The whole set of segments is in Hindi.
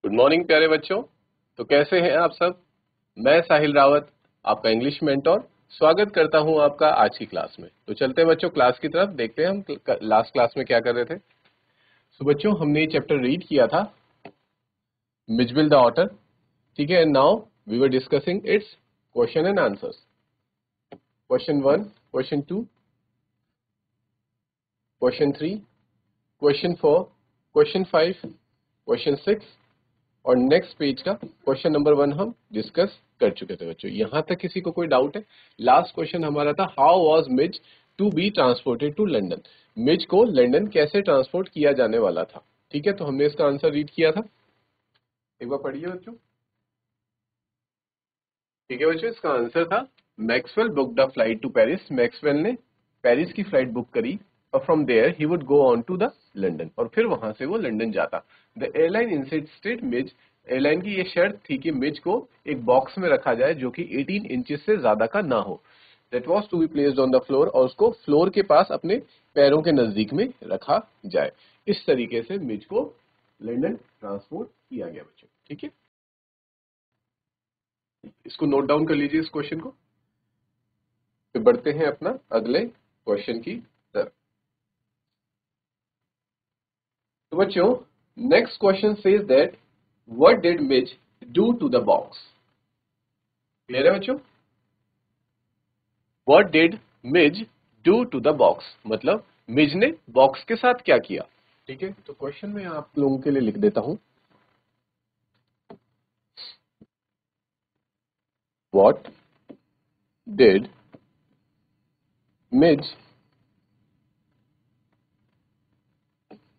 गुड मॉर्निंग प्यारे बच्चों। तो कैसे हैं आप सब। मैं साहिल रावत, आपका इंग्लिश मेंटोर, स्वागत करता हूं आपका आज की क्लास में। तो चलते हैं बच्चों क्लास की तरफ, देखते हैं हम लास्ट क्लास में क्या कर रहे थे। तो बच्चों हमने ये चैप्टर रीड किया था, मिजबिल द ऑटर, ठीक है। And now we were discussing its question and answers. Question 1, question 2, question 3, question 4, question 5, question 6 और नेक्स्ट पेज का क्वेश्चन नंबर 1 हम डिस्कस कर चुके थे बच्चों। यहां तक किसी को कोई डाउट है? लास्ट क्वेश्चन हमारा था how was Midge to be transported to London. Midge को लंदन कैसे ट्रांसपोर्ट किया जाने वाला था, ठीक है। तो हमने इसका आंसर रीड किया था, एक बार पढ़िए बच्चों। ठीक है बच्चों, इसका आंसर था Maxwell booked a flight to Paris. Maxwell ने पेरिस की फ्लाइट बुक करी और from there he would go on to the London, और फिर वहां से वो लंदन जाता। The airline insisted Mij, airline की ये शर्त थी कि मिज को एक बॉक्स में रखा जाए जो कि 18 इंचेस से ज्यादा का ना हो। That was to be placed on the floor, और उसको फ्लोर के पास अपने पैरों के नजदीक में रखा जाए। इस तरीके से मिज को लंदन ट्रांसपोर्ट किया गया बच्चों, ठीक है। इसको नोट डाउन कर लीजिए इस क्वेश्चन को। फिर बढ़ते हैं अपना अगले क्वेश्चन की तरफ। तो बच्चों next question says that what did Midge do to the box. Clear है बच्चों? What did Midge do to the box मतलब मिज ने बॉक्स के साथ क्या किया, ठीक है। तो क्वेश्चन में आप लोगों के लिए लिख देता हूं, what did Midge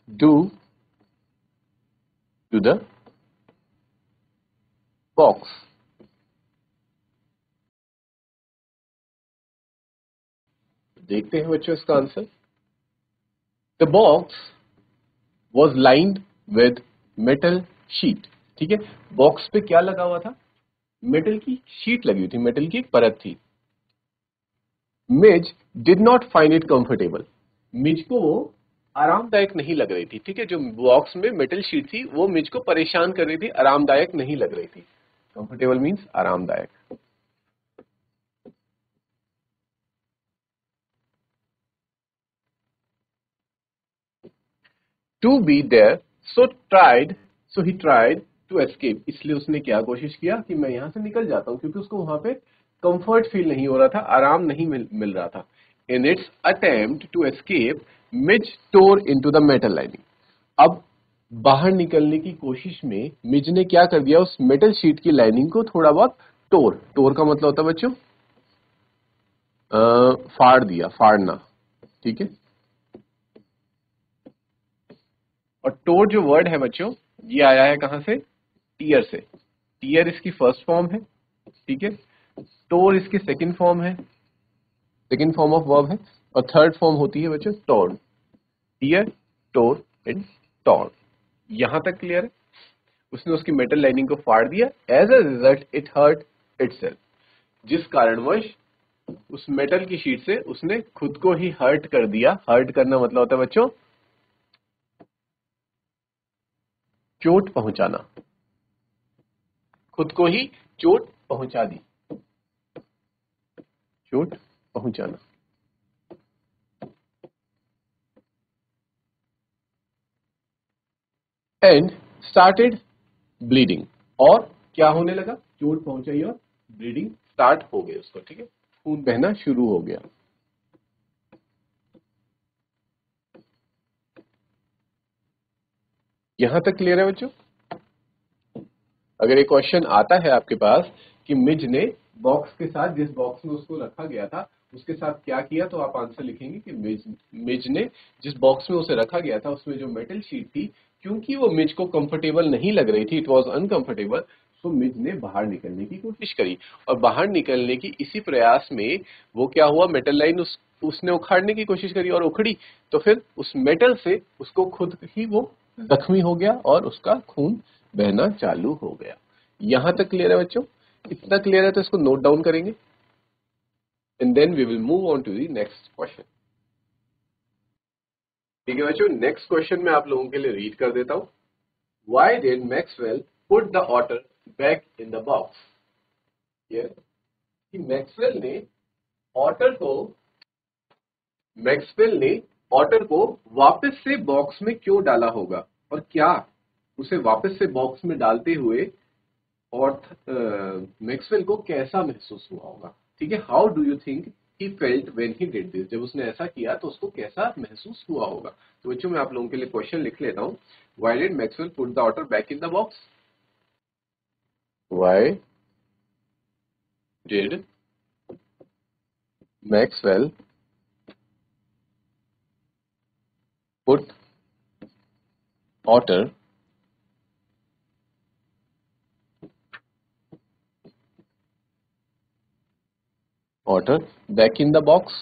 do to the box. देखते हैं बच्चों इसका answer. The box was lined with metal sheet, ठीक है। बॉक्स पे क्या लगा हुआ था? मेटल की शीट लगी हुई थी, मेटल की एक परत थी। Midge did not find it comfortable, Midge को वो आरामदायक नहीं लग रही थी, ठीक है। जो बॉक्स में मेटल शीट थी वो मिज को परेशान कर रही थी, आरामदायक नहीं लग रही थी। कंफर्टेबल मीन्स आरामदायक। To be there, so he tried to escape, इसलिए उसने क्या कोशिश किया कि मैं यहां से निकल जाता हूं, क्योंकि उसको वहां पे कंफर्ट फील नहीं हो रहा था, आराम नहीं मिल रहा था। In its attempt to escape Midge tore into the metal lining. अब बाहर निकलने की कोशिश में मिज ने क्या कर दिया, उस मेटल शीट की लाइनिंग को थोड़ा बहुत टोर का मतलब होता है बच्चों फाड़ दिया, फाड़ना, ठीक है। और टोर जो वर्ड है बच्चों ये आया है कहां से? टीयर से। टीयर इसकी फर्स्ट फॉर्म है, ठीक है। टोर इसकी सेकंड फॉर्म है, सेकंड फॉर्म ऑफ वर्ब है। और थर्ड फॉर्म होती है बच्चों tore. Tear, tore and torn. यहां तक क्लियर है? उसने उसकी मेटल लाइनिंग को फाड़ दिया, as a result it hurt itself, जिस कारणवश उस मेटल की शीट से उसने खुद को ही हर्ट कर दिया। हर्ट करना मतलब होता है बच्चों चोट पहुंचाना, खुद को ही चोट पहुंचा दी, चोट पहुंचाना। एंड स्टार्टेड ब्लीडिंग, और क्या होने लगा? चोट पहुंचाई और ब्लीडिंग स्टार्ट हो गई उसको, ठीक है। खून बहना शुरू हो गया। यहां तक क्लियर है बच्चों? अगर ये क्वेश्चन आता है आपके पास कि मिज ने बॉक्स के साथ, जिस बॉक्स में उसको रखा गया था उसके साथ क्या किया, तो आप आंसर लिखेंगे कि मिज ने जिस बॉक्स में उसे रखा गया था उसमें जो मेटल शीट थी, क्योंकि वो मिज को कंफर्टेबल नहीं लग रही थी, इट वाज अनकंफर्टेबल, तो मिज ने बाहर निकलने की कोशिश करी। और बाहर निकलने की इसी प्रयास में वो क्या हुआ, मेटल लाइन उसने उखाड़ने की कोशिश करी और उखड़ी, तो फिर उस मेटल से उसको खुद ही वो जख्मी हो गया और उसका खून बहना चालू हो गया। यहां तक क्लियर है बच्चों? इतना क्लियर है तो इसको नोट डाउन करेंगे and then we will move on to the next question. ठीक है बच्चों, नेक्स्ट क्वेश्चन मैं आप लोगों के लिए रीड कर देता हूं। Why did Maxwell put the otter back in the box. Here, कि मैक्सवेल ने ऑटर को वापस से बॉक्स में क्यों डाला होगा, और क्या उसे वापस से बॉक्स में डालते हुए और मैक्सवेल को कैसा महसूस हुआ होगा. ठीक है, how do you think he felt when he did this, जब उसने ऐसा किया तो उसको कैसा महसूस हुआ होगा. तो बच्चों मैं आप लोगों के लिए क्वेश्चन लिख लेता हूं. Why did Maxwell put the otter back in the box. Why did Maxwell put otter back in the box.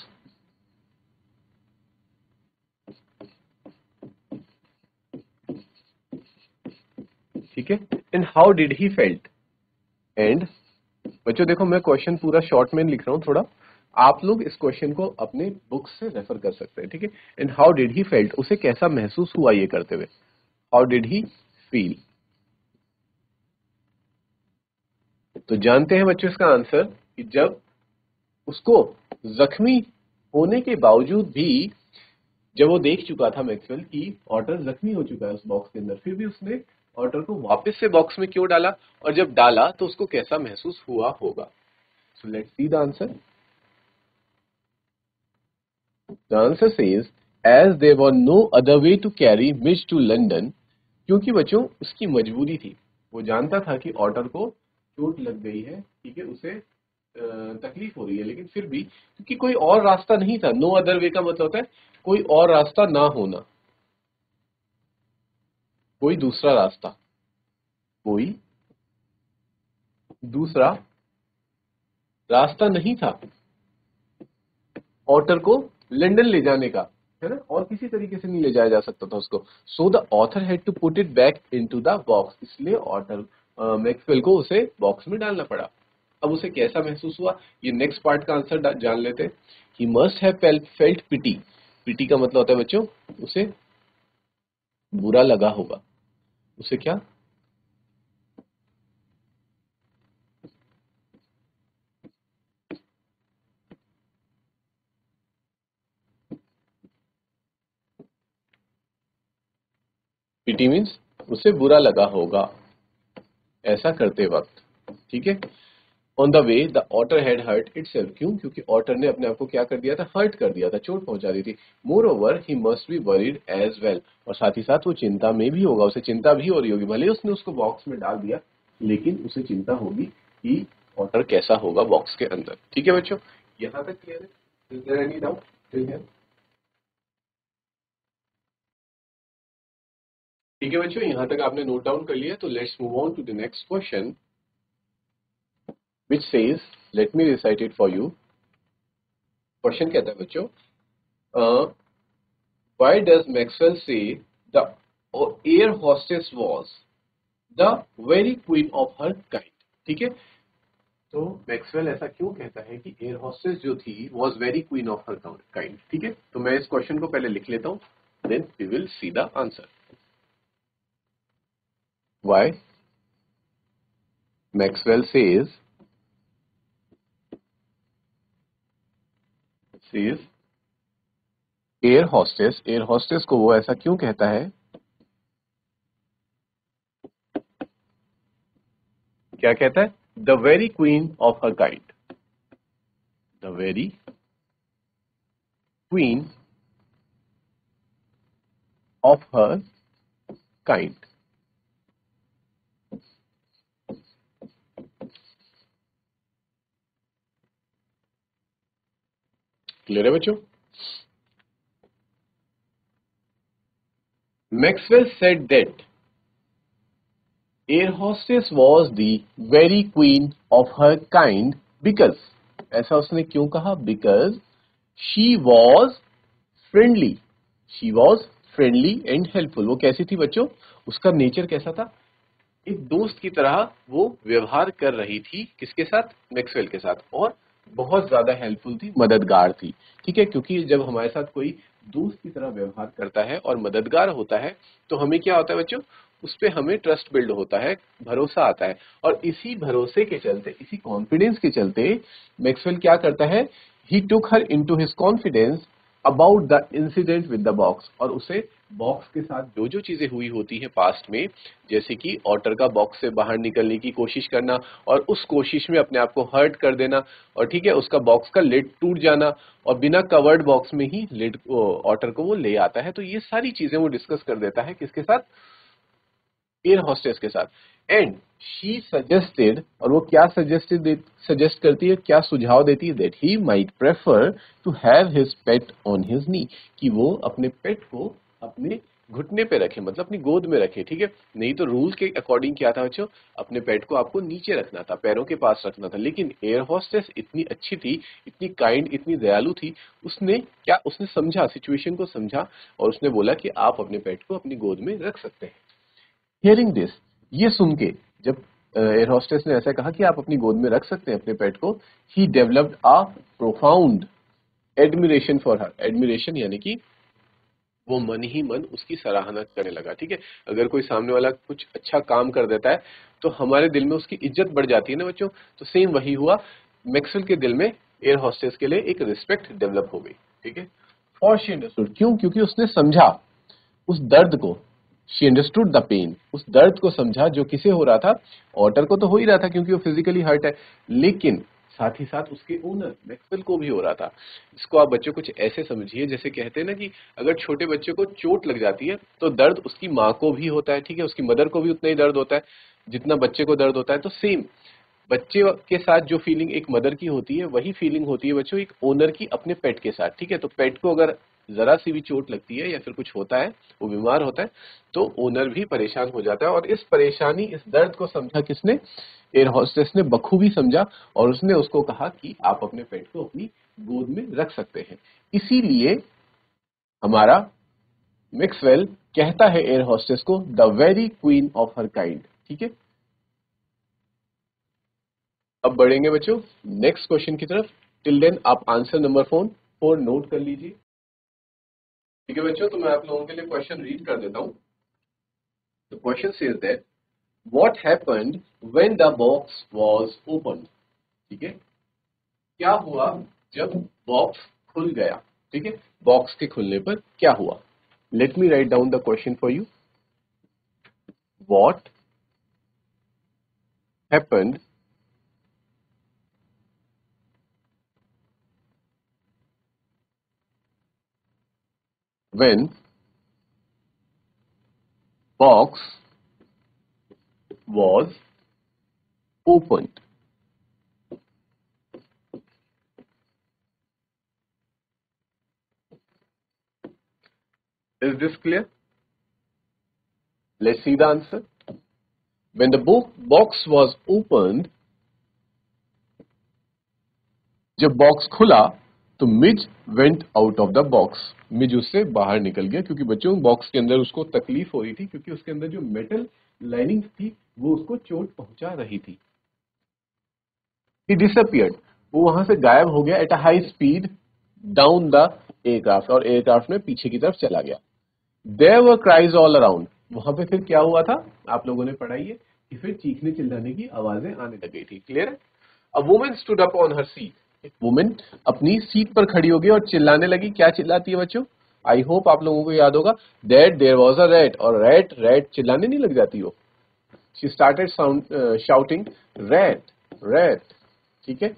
ठीक है, and how did he felt. And बच्चों देखो मैं क्वेश्चन पूरा शॉर्ट में लिख रहा हूं, थोड़ा आप लोग इस क्वेश्चन को अपने बुक से रेफर कर सकते हैं. ठीक है, and how did he felt, उसे कैसा महसूस हुआ ये करते हुए. How did he feel. तो जानते हैं बच्चों इसका आंसर कि जब उसको जख्मी होने के बावजूद भी, जब वो देख चुका था मैक्सवेल कि ऑटर जख्मी हो चुका है उस बॉक्स के अंदर, फिर भी उसने ऑटर को वापस से बॉक्स में क्यों डाला, और जब डाला तो उसको कैसा महसूस हुआ होगा. So let's see the answer. The answer says as there were no other way to carry Midge to London. क्योंकि बच्चों उसकी मजबूरी थी, वो जानता था कि ऑटर को चोट लग गई है, ठीक है, उसे तकलीफ हो रही है, लेकिन फिर भी क्योंकि कोई और रास्ता नहीं था. नो अदर वे का मतलब होता है कोई और रास्ता ना होना, कोई दूसरा रास्ता, कोई दूसरा रास्ता नहीं था ऑटर को लंदन ले जाने का, है ना, और किसी तरीके से नहीं ले जाया जा सकता था उसको. So the author had to put it back into the box. इसलिए ऑटर मैक्सवेल को उसे बॉक्स में डालना पड़ा. अब उसे कैसा महसूस हुआ, ये नेक्स्ट पार्ट का आंसर जान लेते हैं. ही मस्ट हैव फेल्ट पिटी. पिटी का मतलब होता है बच्चों उसे बुरा लगा होगा. उसे क्या, पिटी मीन्स उसे बुरा लगा होगा ऐसा करते वक्त. ठीक है. On the way the otter had hurt itself. क्यों, क्योंकि ऑटर ने अपने आप को क्या कर दिया था, हर्ट कर दिया था, चोट पहुंचा दी थी. Moreover he must be worried as well. और साथ ही साथ वो चिंता में भी होगा, उसे चिंता भी हो रही होगी. भले उसने उसको बॉक्स में डाल दिया, लेकिन उसे चिंता होगी कि ऑटर कैसा होगा बॉक्स के अंदर. ठीक है बच्चों, यहां तक क्लियर है. Is there any doubt till here. ठीक है बच्चों, यहां तक आपने नोट डाउन कर लिया, तो let's move on to the next question which says, let me recite it for you. Question कहता है बच्चों, why does Maxwell say the air hostess was the very queen of her kind. ठीक है, तो मैक्सवेल ऐसा क्यों कहता है कि एयर हॉस्टेस जो थी was very queen of her kind. ठीक है, तो मैं इस क्वेश्चन को पहले लिख लेता हूं, then we will see the answer. Why Maxwell says air hostess को वो ऐसा क्यों कहता है, क्या कहता है, the very queen of her kind. The very queen of her kind. Clear है बच्चों. Maxwell said that air hostess was the very queen of her kind because, ऐसा उसने क्यों कहा, because she was friendly. She was friendly and helpful. वो कैसी थी बच्चों, उसका नेचर कैसा था, एक दोस्त की तरह वो व्यवहार कर रही थी. किसके साथ, मैक्सवेल के साथ. और बहुत ज्यादा हेल्पफुल थी, मददगार थी. ठीक है, क्योंकि जब हमारे साथ कोई दोस्त की तरह व्यवहार करता है और मददगार होता है, तो हमें क्या होता है बच्चों, उस पे हमें ट्रस्ट बिल्ड होता है, भरोसा आता है। और इसी भरोसे के चलते, इसी कॉन्फिडेंस के चलते मैक्सवेल क्या करता है, he took her into his confidence about the incident with the box, और उसे बॉक्स के साथ जो जो चीजें हुई होती हैं पास्ट में, जैसे कि ऑटर का बॉक्स से बाहर निकलने की कोशिश करना और उस कोशिश में अपने आप को हर्ट कर देना, और ठीक है उसका बॉक्स का लिड टूट जाना, और बिना कवर्ड बॉक्स में ही लिड ऑटर को वो ले आता है। तो ये सारी चीजें वो डिस्कस कर देता है किसके साथ, एयर होस्टेस के साथ। एंड शी सजेस्टेड, और वो क्या सजेस्ट करती है, क्या सुझाव देती है, that he might prefer to have his pet on his knee, कि वो अपने पेट को अपने घुटने पे रखे, मतलब अपनी गोद में रखे। ठीक है, नहीं तो रूल के अकॉर्डिंग क्या था बच्चों, अपने पेट को आपको नीचे रखना था, पैरों के पास रखना था। लेकिन एयर होस्टेस इतनी अच्छी थी, इतनी काइंड, इतनी दयालु थी, उसने समझा, सिचुएशन को समझा, और उसने बोला कि आप अपने पेट को अपनी गोद में रख सकते हैं। हियरिंग दिस, ये सुन के, जब एयर होस्टेस ने ऐसा कहा कि आप अपनी गोद में रख सकते हैं अपने पेट को, he developed a profound admiration for her. Admiration यानी कि वो मन ही मन उसकी सराहना करने लगा। ठीक है, अगर कोई सामने वाला कुछ अच्छा काम कर देता है तो हमारे दिल में उसकी इज्जत बढ़ जाती है ना बच्चों, तो सेम वही हुआ मैक्सवेल के दिल में, एयर होस्टेस के लिए एक रिस्पेक्ट डेवलप हो गई। ठीक है, और शी अंडरस्टूड, क्यों, क्योंकि उसने समझा उस दर्द को, शी अंडरस्टूड द पेन, उस दर्द को समझा जो किसे हो रहा था, ऑटर को तो हो ही रहा था क्योंकि वो फिजिकली हर्ट है, लेकिन साथ ही साथ उसके ओनर मैक्सवेल को भी हो रहा था। इसको आप बच्चों कुछ ऐसे समझिए, जैसे कहते हैं ना कि अगर छोटे बच्चे को चोट लग जाती है तो दर्द उसकी माँ को भी होता है, ठीक है, उसकी मदर को भी उतना ही दर्द होता है जितना बच्चे को दर्द होता है। तो सेम बच्चे के साथ जो फीलिंग एक मदर की होती है, वही फीलिंग होती है बच्चों एक ओनर की अपने पेट के साथ। ठीक है, तो पेट को अगर जरा सी भी चोट लगती है या फिर कुछ होता है, वो बीमार होता है, तो ओनर भी परेशान हो जाता है। और इस परेशानी, इस दर्द को समझा किसने, एयर होस्टेस ने बखूबी समझा, और उसने उसको कहा कि आप अपने पेट को अपनी गोद में रख सकते हैं। इसीलिए हमारा मैक्सवेल कहता है एयर होस्टेस को the very queen of her kind. ठीक है, अब बढ़ेंगे बच्चों नेक्स्ट क्वेश्चन की तरफ। टिल देन आप आंसर नंबर 4 नोट कर लीजिए। ठीक है बच्चों, तो मैं आप लोगों के लिए क्वेश्चन रीड कर देता हूं। The question says that what happened when the box was opened. ठीक है, क्या हुआ जब बॉक्स खुल गया। ठीक है, बॉक्स के खुलने पर क्या हुआ। Let me write down the question for you. What happened when box was opened। Is this clear? Let's see the answer. When the box was opened, जब बॉक्स खुला तो Mij went out of the box. Mij उससे बाहर निकल गया, क्योंकि बच्चों बॉक्स के अंदर उसको तकलीफ हो रही थी, क्योंकि उसके अंदर जो मेटल लाइनिंग थी वो उसको चोट पहुंचा रही थी। He disappeared, वो वहां से गायब हो गया at a high speed down the aircraft, और एयरक्राफ्ट में पीछे की तरफ चला गया। There were cries all around, वहां पे फिर क्या हुआ था, आप लोगों ने पढ़ा ही है कि फिर चीखने चिल्लाने की आवाजें आने लग गई थी। क्लियर है? A woman stood up on her seat, एक वुमेन अपनी सीट पर खड़ी हो गई और चिल्लाने लगी। क्या चिल्लाती है बच्चों? आई होप आप लोगों को याद होगा, that there was a rat, और रैट रैट चिल्लाने नहीं लग जाती हो। She started shouting rat rat. ठीक है,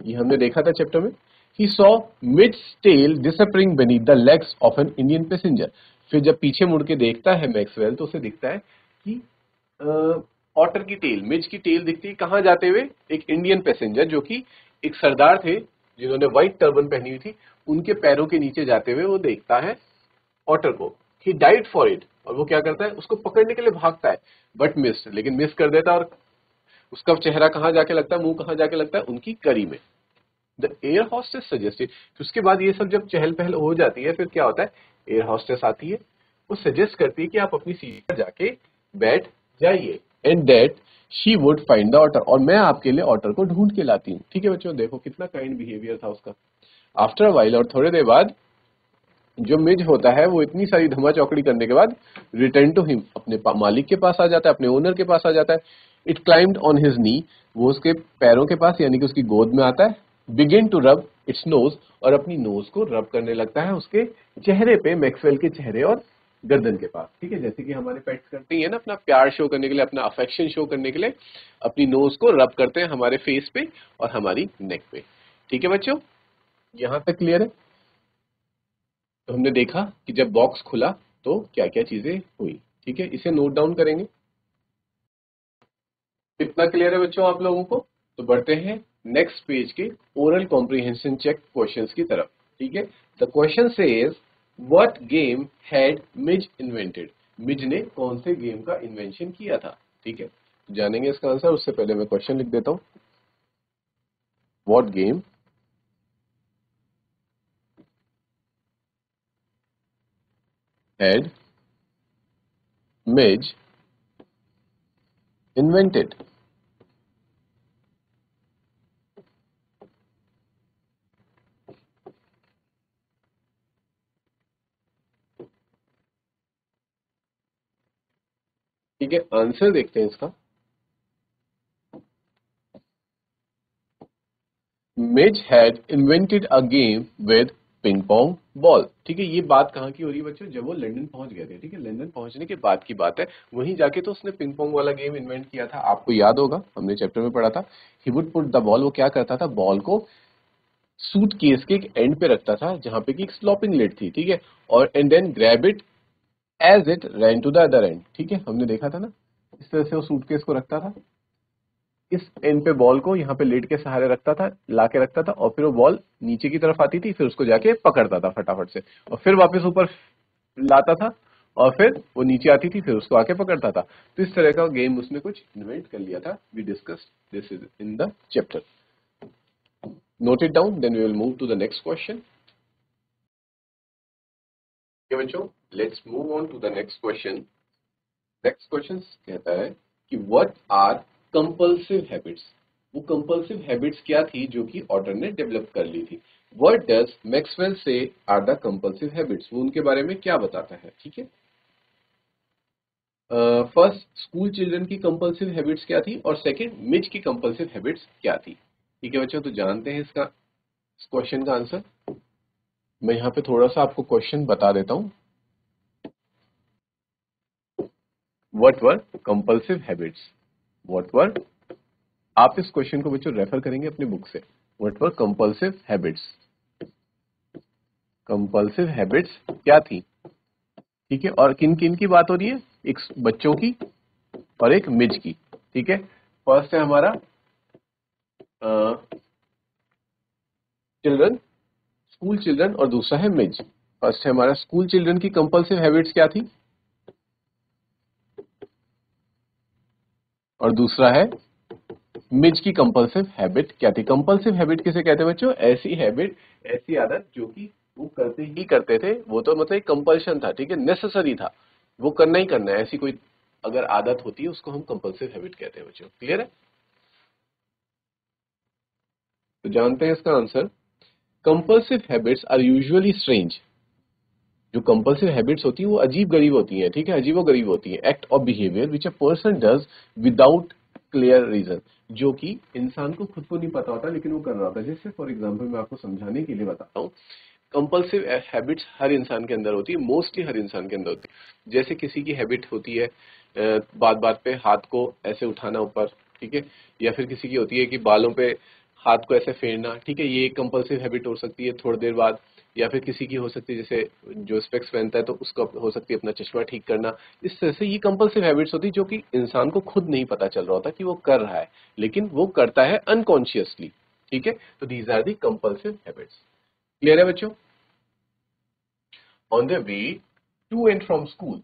ये हमने देखा था चैप्टर में। He saw Mid's tail disappearing beneath the legs of an Indian passenger। फिर जब पीछे मुड़ के देखता है मैक्सवेल तो उसे दिखता है कि ऑटर की टेल, मिज की टेल दिखती है कहाँ जाते हुए, एक इंडियन पैसेंजर जो कि एक सरदार थे जिन्होंने व्हाइट टर्बन पहनी हुई थी, उनके पैरों के नीचे जाते हुए वो देखता है ऑटर को। ही डाइड फॉर इट, और वो क्या करता है, उसको पकड़ने के लिए भागता है, बट मिस, लेकिन मिस कर देता है, और उसका चेहरा कहाँ जाके लगता है, मुंह कहाँ जाके लगता है, उनकी करी में। द एयर हॉस्टेस सजेस्टेड, उसके बाद ये सब जब चहल पहल हो जाती है, फिर क्या होता है, एयर हॉस्टेस आती है, वो सजेस्ट करती है कि आप अपनी सीट पर जाके बैठ जाइए, and that she would find the otter, और मैं आपके लिए ऑटर को ढूंढ के लाती हूँ। ठीक है बच्चों, देखो कितना काइंड बिहेवियर था उसका। आफ्टर अ वाइल, और थोड़ी देर बाद, जो मिज होता है वो इतनी सारी धमा चौकड़ी करने के बाद रिटर्न टू हिम, अपने मालिक के पास आ जाता है, अपने ओनर के पास आ जाता है। इट क्लाइम्ड ऑन हिज नी, वो उसके पैरों के पास यानी कि उसकी गोद में आता है। Begin to rub its nose, और अपनी नोज को रब करने लगता है उसके चेहरे पे, मैक्सवेल के चेहरे और गर्दन के पास। ठीक है, जैसे कि हमारे पेट्स करते ही है ना, अपना प्यार शो करने के लिए, अपना अफेक्शन शो करने के लिए अपनी नोज को रब करते हैं हमारे फेस पे और हमारी नेक पे। ठीक है बच्चों, यहां तक क्लियर है? तो हमने देखा कि जब बॉक्स खुला तो क्या क्या चीजें हुई। ठीक है, इसे नोट डाउन करेंगे। कितना क्लियर है बच्चों आप लोगों को? तो बढ़ते हैं नेक्स्ट पेज के ओरल कॉम्प्रिहेंशन चेक क्वेश्चंस की तरफ। ठीक है, the question says what game had Mij invented, Mij ने कौन से गेम का इन्वेंशन किया था। ठीक है, जानेंगे इसका आंसर, उससे पहले मैं क्वेश्चन लिख देता हूं। What game had Mij invented. ठीक है, आंसर देखते हैं इसका। Mij had invented a game with ping pong ball. ठीक है, ये बात कहाँ की हो रही है बच्चों? जब वो लंदन पहुंच गए थे। ठीक है, लंदन पहुंचने के बाद की बात है, वहीं जाके तो उसने पिंग पोंग वाला गेम इन्वेंट किया था। आपको याद होगा, हमने चैप्टर में पढ़ा था। He would put the ball, वो क्या करता था, बॉल को सूट केस के एक एंड पे रखता था जहां पे कि एक स्लॉपिंग लिड थी। ठीक है, और and then grab it as it ran to the other end. ठीक है, हमने देखा था ना, इस तरह से वो सूटकेस को रखता था, इस एंड पे बॉल को यहाँ पे लेड के सहारे रखता था, ला के रखता था, और फिर वो बॉल नीचे की तरफ आती थी, फिर उसको जाके पकड़ता था फटाफट से, और फिर वापस ऊपर लाता था, और फिर वो नीचे आती थी, फिर उसको आके पकड़ता था। तो इस तरह का गेम उसने कुछ इन्वेंट कर लिया था। We discuss this is in the chapter. Note it down, then we will move to the next question. बच्चों, let's move on to the next question. Next question कहता है कि व्हाट आर कंपल्सिव हैबिट्स। वो कंपल्सिव हैबिट्स क्या थी जो कि ऑटर ने डेवलप कर ली थी। व्हाट डज मैक्सवेल से आर द कंपल्सिव हैबिट्स, वो उनके बारे में क्या बताता है। ठीक है, फर्स्ट स्कूल चिल्ड्रन की कंपल्सिव हैबिट्स क्या थी, और सेकंड मिज की कंपल्सिव हैबिट्स क्या थी। ठीक है बच्चों, तो जानते हैं इसका, इस क्वेश्चन का आंसर। मैं यहाँ पे थोड़ा सा आपको क्वेश्चन बता देता हूँ। What were compulsive habits, what were, आप इस क्वेश्चन को बच्चों रेफर करेंगे अपनी बुक से। What were compulsive habits, compulsive habits क्या थी। ठीक है, और किन किन की बात हो रही है, एक बच्चों की और एक मिज की। ठीक है, फर्स्ट है हमारा चिल्ड्रन, स्कूल चिल्ड्रन, और दूसरा है मिज। फर्स्ट है हमारा स्कूल चिल्ड्रन की कंपल्सिव हैबिट्स क्या थी, और दूसरा है मिज की कंपल्सिव हैबिट क्या थी। कंपल्सिव हैबिट किसे कहते हैं बच्चों? ऐसी हैबिट, ऐसी आदत जो कि वो करते ही करते थे, वो तो मतलब एक कंपल्शन था। ठीक है, नेसेसरी था, वो करना ही करना है, ऐसी कोई अगर आदत होती है उसको हम कंपल्सिव हैबिट कहते हैं बच्चों। क्लियर है? तो जानते हैं इसका answer. Compulsive habits are usually strange, जो कंपल्सिव हैबिट्स होती है वो अजीब गरीब होती हैं। ठीक है, अजीबो गरीब होती हैं। Act of behaviour which a person does without clear reason, जो कि इंसान को खुद को नहीं पता होता लेकिन वो कर रहा होता है। जैसे फॉर एग्जांपल मैं आपको समझाने के लिए बताता हूँ, कंपल्सिव हैबिट्स हर इंसान के अंदर होती है, मोस्टली हर इंसान के अंदर होती है। जैसे किसी की हैबिट होती है बात बात पे हाथ को ऐसे उठाना ऊपर। ठीक है, या फिर किसी की होती है कि बालों पे हाथ को ऐसे फेरना। ठीक है, ये एक कंपल्सिव हैबिट हो सकती है थोड़ी देर बाद। या फिर किसी की हो सकती है, जैसे जो स्पेक्स पहनता है तो उसको हो सकती है अपना चश्मा ठीक करना। इस तरह से ये कंपल्सिव हैबिट्स होती है जो कि इंसान को खुद नहीं पता चल रहा होता कि वो कर रहा है, लेकिन वो करता है अनकॉन्शियसली। ठीक है, तो these are the compulsive habits. Clear है बच्चों? On the way to and from school,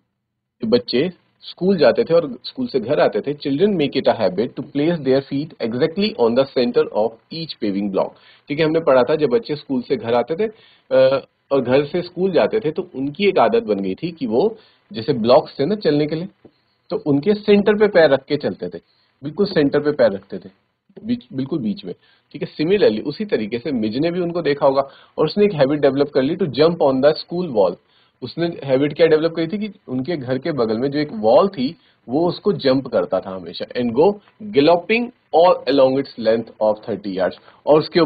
जो बच्चे स्कूल जाते थे और स्कूल से घर आते थे, children make it a habit to place their feet exactly on the centre of each paving block. ठीक है, हमने पढ़ा था जब बच्चे स्कूल से घर आते थे और घर से स्कूल जाते थे, तो उनकी एक आदत बन गई थी कि वो जैसे ब्लॉक्स थे ना चलने के लिए, तो उनके सेंटर पे पैर रख के चलते थे, बिल्कुल सेंटर पे पैर रखते थे। बिल्कुल बीच में, ठीक है। सिमिलरली उसी तरीके से मिज ने भी उनको देखा होगा और उसने एक हैबिट डेवलप कर ली to jump on the school wall. उसने हैबिट क्या डेवलप करी थी कि उनके घर के बगल में जो एक वॉल थी वो उसको जंप करता था हमेशा, and go galloping all along its length of 30 yards, और उसके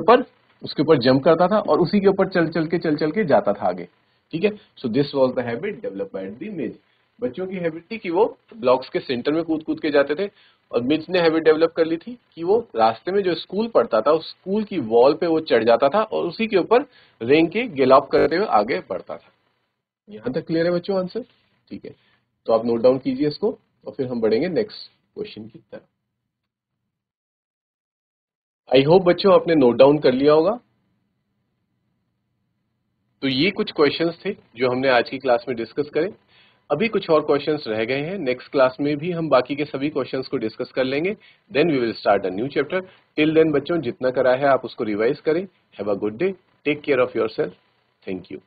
ऊपर जंप करता था और उसी के ऊपर चल चल के जाता था आगे, ठीक है। So this was the habit develop by the Miz. बच्चों की हैबिट थी कि वो ब्लॉक्स के सेंटर में कूद कूद के जाते थे, और मिज ने हैबिट डेवलप कर ली थी कि वो रास्ते में जो स्कूल पड़ता था उस स्कूल की वॉल पे वो चढ़ जाता था और उसी के ऊपर रेंग के गिलॉप करते हुए आगे बढ़ता था। यहां तक क्लियर है बच्चों आंसर? ठीक है, तो आप नोट डाउन कीजिए इसको और फिर हम बढ़ेंगे नेक्स्ट क्वेश्चन की तरफ। आई होप बच्चों आपने नोट डाउन कर लिया होगा। तो ये कुछ क्वेश्चंस थे जो हमने आज की क्लास में डिस्कस करे। अभी कुछ और क्वेश्चंस रह गए हैं, नेक्स्ट क्लास में भी हम बाकी के सभी क्वेश्चंस को डिस्कस कर लेंगे, then we will start a new chapter. Till then बच्चों जितना करा है आप उसको रिवाइज करें। Have a good day, take care of yourself, thank you.